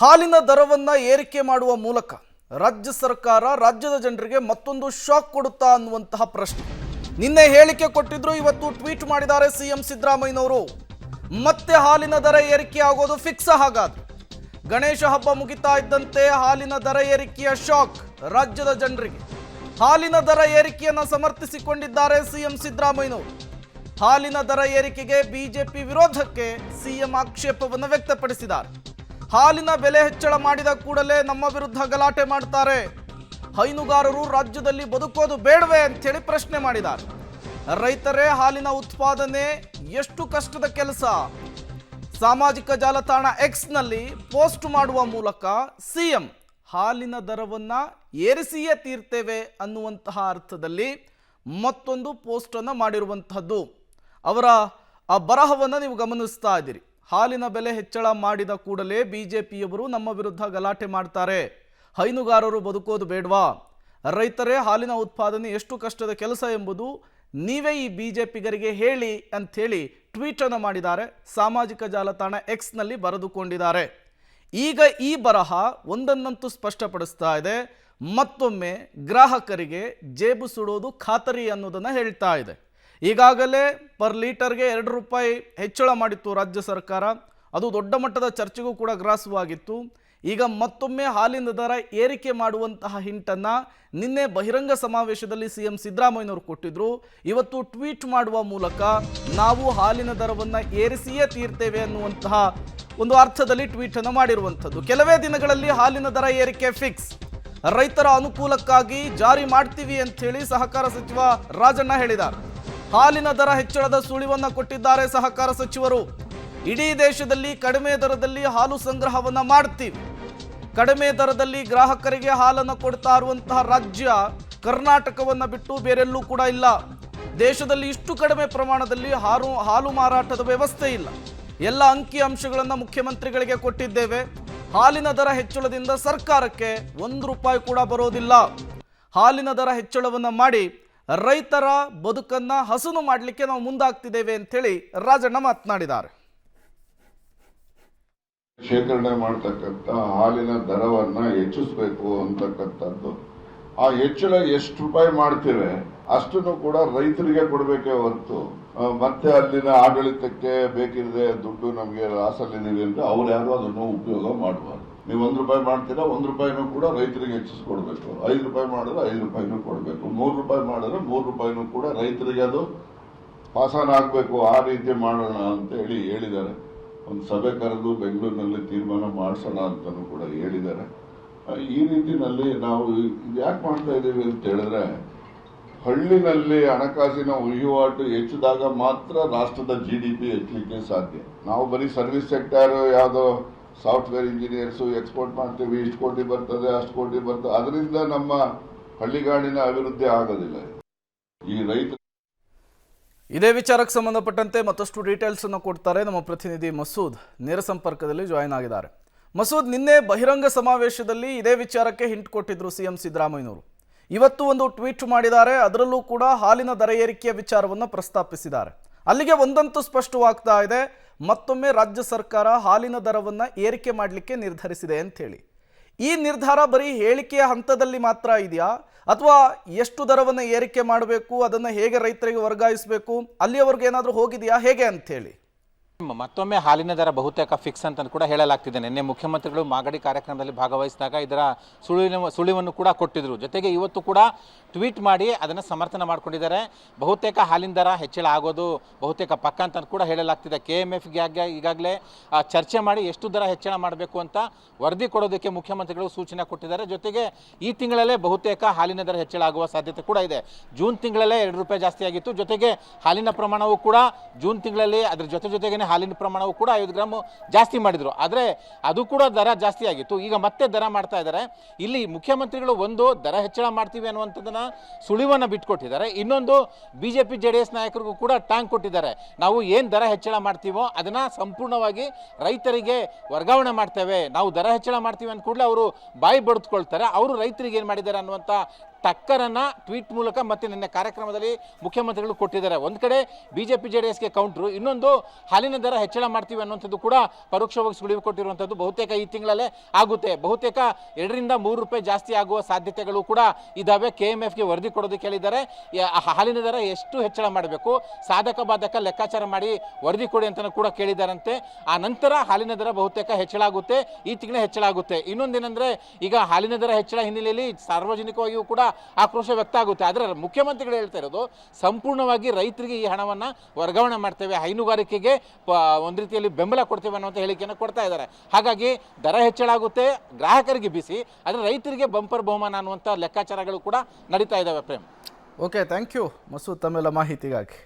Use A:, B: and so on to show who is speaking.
A: ಹಾಲಿನ ದರವನ್ನು ಏರಿಕೆ ಮಾಡುವ ಮೂಲಕ ರಾಜ್ಯ ಸರ್ಕಾರ ರಾಜ್ಯದ ಜನರಿಗೆ ಮತ್ತೊಂದು ಶಾಕ್ ಕೊಡುತ್ತಾ ಅನ್ನುವಂತಹ ಪ್ರಶ್ನೆ. ನಿನ್ನೆ ಹೇಳಿಕೆ ಕೊಟ್ಟಿದ್ರು, ಇವತ್ತು ಟ್ವೀಟ್ ಮಾಡಿದ್ದಾರೆ ಸಿಎಂ ಸಿದ್ದರಾಮಯ್ಯನವರು. ಮತ್ತೆ ಹಾಲಿನ ದರ ಏರಿಕೆ ಆಗೋದು ಫಿಕ್ಸ್. ಹಾಗಾದ್ರೆ ಗಣೇಶ ಹಬ್ಬ ಮುಗಿತಾ ಇದ್ದಂತೆ ಹಾಲಿನ ದರ ಏರಿಕೆಯ ಶಾಕ್ ರಾಜ್ಯದ ಜನರಿಗೆ. ಹಾಲಿನ ದರ ಏರಿಕೆಯನ್ನು ಸಮರ್ಥಿಸಿಕೊಂಡಿದ್ದಾರೆ ಸಿಎಂ ಸಿದ್ದರಾಮಯ್ಯನವರು. ಹಾಲಿನ ದರ ಏರಿಕೆಗೆ ಬಿಜೆಪಿ ವಿರೋಧಕ್ಕೆ ಸಿಎಂ ಆಕ್ಷೇಪವನ್ನು ವ್ಯಕ್ತಪಡಿಸಿದ್ದಾರೆ. ಹಾಲಿನ ಬೆಲೆ ಹೆಚ್ಚಳ ಮಾಡಿದ ಕೂಡಲೇ ನಮ್ಮ ವಿರುದ್ಧ ಗಲಾಟೆ ಮಾಡ್ತಾರೆ, ಹೈನುಗಾರರು ರಾಜ್ಯದಲ್ಲಿ ಬದುಕೋದು ಬೇಡವೇ ಅಂತೇಳಿ ಪ್ರಶ್ನೆ ಮಾಡಿದ್ದಾರೆ. ರೈತರೇ ಹಾಲಿನ ಉತ್ಪಾದನೆ ಎಷ್ಟು ಕಷ್ಟದ ಕೆಲಸ. ಸಾಮಾಜಿಕ ಜಾಲತಾಣ ಎಕ್ಸ್ನಲ್ಲಿ ಪೋಸ್ಟ್ ಮಾಡುವ ಮೂಲಕ ಸಿಎಂ ಹಾಲಿನ ದರವನ್ನು ಏರಿಸಿಯೇ ತೀರ್ತೇವೆ ಅನ್ನುವಂತಹ ಅರ್ಥದಲ್ಲಿ ಮತ್ತೊಂದು ಪೋಸ್ಟನ್ನು ಮಾಡಿರುವಂತಹದ್ದು. ಅವರ ಆ ಬರಹವನ್ನು ನೀವು ಗಮನಿಸ್ತಾ ಇದ್ದೀರಿ. ಹಾಲಿನ ಬೆಲೆ ಹೆಚ್ಚಳ ಮಾಡಿದ ಕೂಡಲೇ ಬಿಜೆಪಿಯವರು ನಮ್ಮ ವಿರುದ್ಧ ಗಲಾಟೆ ಮಾಡ್ತಾರೆ, ಹೈನುಗಾರರು ಬದುಕೋದು ಬೇಡವಾ, ರೈತರೇ ಹಾಲಿನ ಉತ್ಪಾದನೆ ಎಷ್ಟು ಕಷ್ಟದ ಕೆಲಸ ಎಂಬುದು ನೀವೇ ಈ ಬಿಜೆಪಿಗರಿಗೆ ಹೇಳಿ ಅಂಥೇಳಿ ಟ್ವೀಟನ್ನು ಮಾಡಿದ್ದಾರೆ. ಸಾಮಾಜಿಕ ಜಾಲತಾಣ ಎಕ್ಸ್ನಲ್ಲಿ ಬರೆದುಕೊಂಡಿದ್ದಾರೆ. ಈಗ ಈ ಬರಹ ಒಂದನ್ನಂತೂ ಸ್ಪಷ್ಟಪಡಿಸ್ತಾ ಇದೆ, ಮತ್ತೊಮ್ಮೆ ಗ್ರಾಹಕರಿಗೆ ಜೇಬು ಸುಡೋದು ಖಾತರಿ ಅನ್ನೋದನ್ನು ಹೇಳ್ತಾ ಇದೆ. ಈಗಾಗಲೇ ಪರ್ ಲೀಟರ್ಗೆ 2 ರೂಪಾಯಿ ಹೆಚ್ಚಳ ಮಾಡಿತ್ತು ರಾಜ್ಯ ಸರ್ಕಾರ. ಅದು ದೊಡ್ಡ ಮಟ್ಟದ ಚರ್ಚೆಗೂ ಕೂಡ ಗ್ರಾಸವಾಗಿತ್ತು. ಈಗ ಮತ್ತೊಮ್ಮೆ ಹಾಲಿನ ದರ ಏರಿಕೆ ಮಾಡುವಂತಹ ಹಿಂಟನ್ನು ನಿನ್ನೆ ಬಹಿರಂಗ ಸಮಾವೇಶದಲ್ಲಿ ಸಿಎಂ ಸಿದ್ದರಾಮಯ್ಯನವರು ಕೊಟ್ಟಿದ್ರು. ಇವತ್ತು ಟ್ವೀಟ್ ಮಾಡುವ ಮೂಲಕ ನಾವು ಹಾಲಿನ ದರವನ್ನು ಏರಿಸಿಯೇ ತೀರ್ತೇವೆ ಅನ್ನುವಂತಹ ಒಂದು ಅರ್ಥದಲ್ಲಿ ಟ್ವೀಟನ್ನು ಮಾಡಿರುವಂಥದ್ದು. ಕೆಲವೇ ದಿನಗಳಲ್ಲಿ ಹಾಲಿನ ದರ ಏರಿಕೆ ಫಿಕ್ಸ್, ರೈತರ ಅನುಕೂಲಕ್ಕಾಗಿ ಜಾರಿ ಮಾಡ್ತೀವಿ ಅಂಥೇಳಿ ಸಹಕಾರ ಸಚಿವ ರಾಜಣ್ಣ ಹೇಳಿದ್ದಾರೆ. ಹಾಲಿನ ದರ ಹೆಚ್ಚಳದ ಸುಳಿವನ್ನು ಕೊಟ್ಟಿದ್ದಾರೆ ಸಹಕಾರ ಸಚಿವರು. ಇಡೀ ದೇಶದಲ್ಲಿ ಕಡಿಮೆ ದರದಲ್ಲಿ ಹಾಲು ಸಂಗ್ರಹವನ್ನು ಮಾಡ್ತೀವಿ, ಕಡಿಮೆ ದರದಲ್ಲಿ ಗ್ರಾಹಕರಿಗೆ ಹಾಲನ್ನು ಕೊಡ್ತಾ ಇರುವಂತಹ ರಾಜ್ಯ ಕರ್ನಾಟಕವನ್ನು ಬಿಟ್ಟು ಬೇರೆಲ್ಲೂ ಕೂಡ ಇಲ್ಲ. ದೇಶದಲ್ಲಿ ಇಷ್ಟು ಕಡಿಮೆ ಪ್ರಮಾಣದಲ್ಲಿ ಹಾಲು ಮಾರಾಟದ ವ್ಯವಸ್ಥೆ ಇಲ್ಲ. ಎಲ್ಲ ಅಂಕಿ ಅಂಶಗಳನ್ನು ಮುಖ್ಯಮಂತ್ರಿಗಳಿಗೆ ಕೊಟ್ಟಿದ್ದೇವೆ. ಹಾಲಿನ ದರ ಹೆಚ್ಚಳದಿಂದ ಸರ್ಕಾರಕ್ಕೆ 1 ರೂಪಾಯಿ ಕೂಡ ಬರೋದಿಲ್ಲ. ಹಾಲಿನ ದರ ಹೆಚ್ಚಳವನ್ನು ಮಾಡಿ ರೈತರ ಬದುಕನ್ನ ಹಸನು ಮಾಡಲಿಕ್ಕೆ ನಾವು ಮುಂದಾಗ್ತಿದ್ದೇವೆ ಅಂತೇಳಿ ರಾಜಣ್ಣ ಮಾತನಾಡಿದ್ದಾರೆ.
B: ಶೇಖರಣೆ ಮಾಡತಕ್ಕಂಥ ಹಾಲಿನ ದರವನ್ನ ಹೆಚ್ಚಿಸಬೇಕು ಅಂತಕ್ಕಂಥದ್ದು, ಆ ಹೆಚ್ಚಳ ಎಷ್ಟು ರೂಪಾಯಿ ಮಾಡ್ತೇವೆ ಅಷ್ಟನ್ನು ಕೂಡ ರೈತರಿಗೆ ಕೊಡಬೇಕೇ ಹೊರತು ಮತ್ತೆ ಅಲ್ಲಿನ ಆಡಳಿತಕ್ಕೆ ಬೇಕಿರದೆ ದುಡ್ಡು ನಮಗೆ ಲಾಸಲ್ಲಿದ್ದೀವಿ ಅಂತ ಅವ್ರು ಯಾರು ಅದನ್ನು ಉಪಯೋಗ ಮಾಡಬಾರ್ದು. ನೀವು 1 ರೂಪಾಯಿ ಮಾಡ್ತೀರಾ, 1 ರೂಪಾಯಿನೂ ಕೂಡ ರೈತರಿಗೆ ಹೆಚ್ಚಿಸ್ಕೊಡ್ಬೇಕು. 5 ರೂಪಾಯಿ ಮಾಡಿದ್ರೆ 5 ರೂಪಾಯಿನೂ ಕೊಡಬೇಕು. 3 ರೂಪಾಯಿ ಮಾಡಿದ್ರೆ 3 ರೂಪಾಯಿನೂ ಕೂಡ ರೈತರಿಗೆ ಅದು ಪಾಸಾನ ಆಗಬೇಕು. ಆ ರೀತಿ ಮಾಡೋಣ ಅಂತ ಹೇಳಿದ್ದಾರೆ. ಒಂದು ಸಭೆ ಕರೆದು ಬೆಂಗಳೂರಿನಲ್ಲಿ ತೀರ್ಮಾನ ಮಾಡಿಸೋಣ ಅಂತಲೂ ಕೂಡ ಹೇಳಿದ್ದಾರೆ. ಈ ರೀತಿನಲ್ಲಿ ನಾವು ಯಾಕೆ ಮಾಡ್ತಾ ಇದ್ದೀವಿ ಅಂತ ಹೇಳಿದ್ರೆ, ಹಳ್ಳಿನಲ್ಲಿ ಹಣಕಾಸಿನ ವಹಿವಾಟು ಹೆಚ್ಚಿದಾಗ ಮಾತ್ರ ರಾಷ್ಟ್ರದ GDP ಹೆಚ್ಚಲಿಕ್ಕೆ ಸಾಧ್ಯ. ನಾವು ಬರೀ ಸರ್ವಿಸ್ ಸೆಕ್ಟರ್, ಯಾವುದೋ ಸಾಫ್ಟ್ವೇರ್ ಇಂಜಿನಿಯರ್ಸು ಎಕ್ಸ್ಪೋರ್ಟ್ ಮಾಡ್ತೀವಿ, ಇಷ್ಟು ಕೋಟಿ ಬರ್ತದೆ, ಅಷ್ಟು ಕೋಟಿ ಬರ್ತದೆ, ಅದರಿಂದ ನಮ್ಮ ಹಳ್ಳಿಗಾಡಿನ ಅಭಿವೃದ್ಧಿ ಆಗೋದಿಲ್ಲ. ಈ ರೈತ
A: ಇದೇ ವಿಚಾರಕ್ಕೆ ಸಂಬಂಧಪಟ್ಟಂತೆ ಮತ್ತಷ್ಟು ಡೀಟೇಲ್ಸ್ ಅನ್ನು ಕೊಡ್ತಾರೆ ನಮ್ಮ ಪ್ರತಿನಿಧಿ ಮಸೂದ್. ನೇರ ಸಂಪರ್ಕದಲ್ಲಿ ಜಾಯಿನ್ ಆಗಿದ್ದಾರೆ. ಮಸೂದ್, ನಿನ್ನೆ ಬಹಿರಂಗ ಸಮಾವೇಶದಲ್ಲಿ ಇದೇ ವಿಚಾರಕ್ಕೆ ಹಿಂಟ್ ಕೊಟ್ಟಿದ್ರು ಸಿಎಂ ಸಿದ್ದರಾಮಯ್ಯನವರು. ಇವತ್ತು ಒಂದು ಟ್ವೀಟ್ ಮಾಡಿದ್ದಾರೆ, ಅದರಲ್ಲೂ ಕೂಡ ಹಾಲಿನ ದರ ಏರಿಕೆಯ ವಿಚಾರವನ್ನು ಪ್ರಸ್ತಾಪಿಸಿದ್ದಾರೆ. ಅಲ್ಲಿಗೆ ಒಂದಂತೂ ಸ್ಪಷ್ಟವಾಗ್ತಾ ಇದೆ, ಮತ್ತೊಮ್ಮೆ ರಾಜ್ಯ ಸರ್ಕಾರ ಹಾಲಿನ ದರವನ್ನು ಏರಿಕೆ ಮಾಡಲಿಕ್ಕೆ ನಿರ್ಧರಿಸಿದೆ ಅಂಥೇಳಿ. ಈ ನಿರ್ಧಾರ ಬರೀ ಹೇಳಿಕೆಯ ಹಂತದಲ್ಲಿ ಮಾತ್ರ ಇದೆಯಾ, ಅಥವಾ ಎಷ್ಟು ದರವನ್ನು ಏರಿಕೆ ಮಾಡಬೇಕು, ಅದನ್ನು ಹೇಗೆ ರೈತರಿಗೆ ವರ್ಗಾಯಿಸಬೇಕು, ಅಲ್ಲಿಯವರೆಗೂ ಏನಾದರೂ ಹೋಗಿದೆಯಾ, ಹೇಗೆ ಅಂಥೇಳಿ?
C: ಮತ್ತೊಮ್ಮೆ ಹಾಲಿನ ದರ ಬಹುತೇಕ ಫಿಕ್ಸ್ ಅಂತ ಕೂಡ ಹೇಳಲಾಗ್ತಿದೆ. ನಿನ್ನೆ ಮುಖ್ಯಮಂತ್ರಿಗಳು ಮಾಗಡಿ ಕಾರ್ಯಕ್ರಮದಲ್ಲಿ ಭಾಗವಹಿಸಿದಾಗ ಇದರ ಸುಳಿವನ್ನು ಕೂಡ ಕೊಟ್ಟಿದ್ರು. ಜೊತೆಗೆ ಇವತ್ತು ಕೂಡ ಟ್ವೀಟ್ ಮಾಡಿ ಅದನ್ನು ಸಮರ್ಥನೆ ಮಾಡ್ಕೊಂಡಿದ್ದಾರೆ. ಬಹುತೇಕ ಹಾಲಿನ ದರ ಹೆಚ್ಚಳ ಆಗೋದು ಬಹುತೇಕ ಪಕ್ಕ ಅಂತ ಕೂಡ ಹೇಳಲಾಗ್ತಿದೆ. KMFಗೆ ಈಗಾಗಲೇ ಚರ್ಚೆ ಮಾಡಿ ಎಷ್ಟು ದರ ಹೆಚ್ಚಳ ಮಾಡಬೇಕು ಅಂತ ವರದಿ ಕೊಡೋದಕ್ಕೆ ಮುಖ್ಯಮಂತ್ರಿಗಳು ಸೂಚನೆ ಕೊಟ್ಟಿದ್ದಾರೆ. ಜೊತೆಗೆ ಈ ತಿಂಗಳಲ್ಲೇ ಬಹುತೇಕ ಹಾಲಿನ ದರ ಹೆಚ್ಚಳ ಆಗುವ ಸಾಧ್ಯತೆ ಕೂಡ ಇದೆ. ಜೂನ್ ತಿಂಗಳಲ್ಲೇ 2 ರೂಪಾಯಿ ಜಾಸ್ತಿ ಆಗಿತ್ತು. ಜೊತೆಗೆ ಹಾಲಿನ ಪ್ರಮಾಣವು ಕೂಡ ಜೂನ್ ತಿಂಗಳಲ್ಲಿ ಅದರ ಜೊತೆಗೇನೆ ಹಾಲಿನ ಪ್ರಮಾಣವು ಕೂಡ 5 ಗ್ರಾಮ್ ಜಾಸ್ತಿ ಮಾಡಿದ್ರು. ಆದರೆ ಅದು ಕೂಡ ದರ ಜಾಸ್ತಿ ಆಗಿತ್ತು. ಈಗ ಮತ್ತೆ ದರ ಮಾಡ್ತಾ ಇದ್ದಾರೆ. ಇಲ್ಲಿ ಮುಖ್ಯಮಂತ್ರಿಗಳು ಒಂದು ದರ ಹೆಚ್ಚಳ ಮಾಡ್ತೀವಿ ಅನ್ನುವಂಥದ್ದನ್ನ ಸುಳಿವನ್ನು ಬಿಟ್ಕೊಟ್ಟಿದ್ದಾರೆ. ಇನ್ನೊಂದು ಬಿಜೆಪಿ JDS ನಾಯಕರಿಗೂ ಕೂಡ ಟಾಂಗ್ ಕೊಟ್ಟಿದ್ದಾರೆ. ನಾವು ಏನು ದರ ಹೆಚ್ಚಳ ಮಾಡ್ತೀವೋ ಅದನ್ನ ಸಂಪೂರ್ಣವಾಗಿ ರೈತರಿಗೆ ವರ್ಗಾವಣೆ ಮಾಡ್ತೇವೆ. ನಾವು ದರ ಹೆಚ್ಚಳ ಮಾಡ್ತೀವಿ ಅಂದ ಕೂಡಲೇ ಅವರು ಬಾಯಿ ಬಡಿದುಕೊಳ್ತಾರೆ. ಅವರು ರೈತರಿಗೆ ಏನು ಮಾಡಿದ್ದಾರೆ ಅನ್ನುವಂಥ ಟಕ್ಕರನ್ನು ಟ್ವೀಟ್ ಮೂಲಕ ಮತ್ತು ನಿನ್ನೆ ಕಾರ್ಯಕ್ರಮದಲ್ಲಿ ಮುಖ್ಯಮಂತ್ರಿಗಳು ಕೊಟ್ಟಿದ್ದಾರೆ. ಒಂದು ಕಡೆ BJP JDSಗೆ ಕೌಂಟ್ರು, ಇನ್ನೊಂದು ಹಾಲಿನ ದರ ಹೆಚ್ಚಳ ಮಾಡ್ತೀವಿ ಅನ್ನುವಂಥದ್ದು ಕೂಡ ಪರೋಕ್ಷವಾಗಿ ಸುಳಿವು ಕೊಟ್ಟಿರುವಂಥದ್ದು. ಬಹುತೇಕ ಈ ತಿಂಗಳಲ್ಲೇ ಆಗುತ್ತೆ, ಬಹುತೇಕ 2 ರಿಂದ 3 ರೂಪಾಯಿ ಜಾಸ್ತಿ ಆಗುವ ಸಾಧ್ಯತೆಗಳು ಕೂಡ ಇದ್ದಾವೆ. KMFಗೆ ವರದಿ ಕೊಡೋದಕ್ಕೆ ಹೇಳಿದ್ದಾರೆ. ಹಾಲಿನ ದರ ಎಷ್ಟು ಹೆಚ್ಚಳ ಮಾಡಬೇಕು, ಸಾಧಕ ಬಾಧಕ ಲೆಕ್ಕಾಚಾರ ಮಾಡಿ ವರದಿ ಕೊಡಿ ಅಂತ ಕೂಡ ಕೇಳಿದ್ದಾರಂತೆ. ಆ ನಂತರ ಹಾಲಿನ ದರ ಬಹುತೇಕ ಹೆಚ್ಚಳ ಆಗುತ್ತೆ, ಈ ತಿಂಗಳ ಹೆಚ್ಚಳ ಆಗುತ್ತೆ. ಇನ್ನೊಂದೇನೆಂದರೆ, ಈಗ ಹಾಲಿನ ದರ ಹೆಚ್ಚಳ ಹಿನ್ನೆಲೆಯಲ್ಲಿ ಸಾರ್ವಜನಿಕವಾಗಿಯೂ ಕೂಡ ಆಕ್ರೋಶ ವ್ಯಕ್ತ ಆಗುತ್ತೆ. ಆದರೆ ಮುಖ್ಯಮಂತ್ರಿಗಳು ಹೇಳ್ತಾ ಇರೋದು ಸಂಪೂರ್ಣವಾಗಿ ರೈತರಿಗೆ ಈ ಹಣವನ್ನು ವರ್ಗಾವಣೆ ಮಾಡ್ತೇವೆ, ಹೈನುಗಾರಿಕೆಗೆ ಒಂದು ರೀತಿಯಲ್ಲಿ ಬೆಂಬಲ ಕೊಡ್ತೇವೆ ಅನ್ನುವಂಥ ಹೇಳಿಕೆಯನ್ನು ಕೊಡ್ತಾ ಇದ್ದಾರೆ. ಹಾಗಾಗಿ ದರ ಹೆಚ್ಚಳ ಆಗುತ್ತೆ, ಗ್ರಾಹಕರಿಗೆ ಬಿಸಿ, ಆದರೆ ರೈತರಿಗೆ ಬಂಪರ್ ಬಹುಮಾನ ಅನ್ನುವಂಥ ಲೆಕ್ಕಾಚಾರಗಳು ಕೂಡ ನಡೀತಾ ಇದ್ದಾವೆ. Prem.
A: Okay, thank you Masood ತಮ್ಮೆಲ್ಲ ಮಾಹಿತಿಗಾಗಿ.